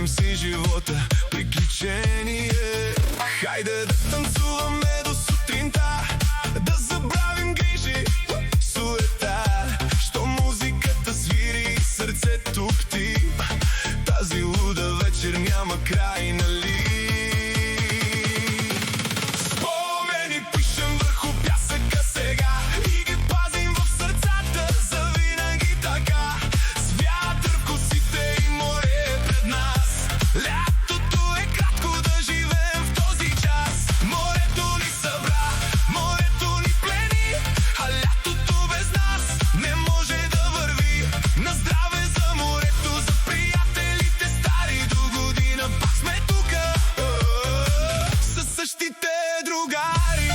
направим си живота приключение. Хайде да танцуваме до сутринта, да забравим грижи, суета. Що музиката свири и сърцето пти, тази луда вечер няма край, нали? Спомени пишем върху пясъка сега и ги пазим в сърцата завинаги така. С вятър в косите и море пред нас. Лятото е кратко, да живеем в този час. Морето ни събра, морето ни плени, а лятото без нас не може да върви. На здраве за морето, за приятелите стари, до година пак сме тука със същите другари.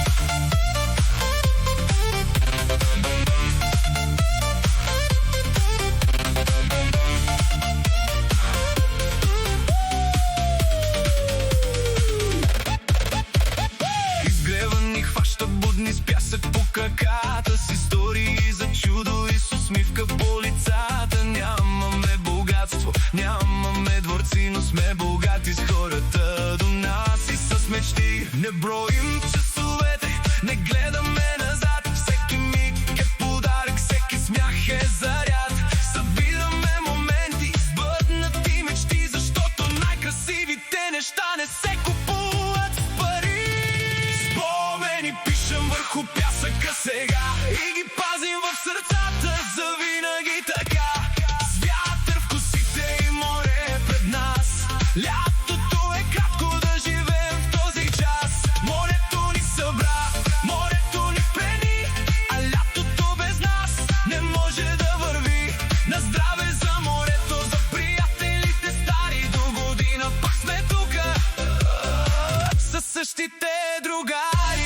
Изгревани хваща будни с пясък по краката, с истории за чудо и с усмивка по лицата. Нямаме богатство, нямаме дворци, но сме богати с хората до нас и с мечти. Не броим часовете, не гледаме назад. Всеки миг е подарък, всеки смях е заряд. Събираме моменти, сбъднати мечти, защото най-красивите неща не се купуват с пари. Спомени пишем върху пясъка сега и ги пазим в сърцата завинаги така. С вятър в косите и море пред нас. Лятото е кратко, да живеем в този час. Морето ни събра, морето ни плени, а лятото без нас не може да върви. На здраве за морето, за приятелите стари, до година пак сме тука със същите другари.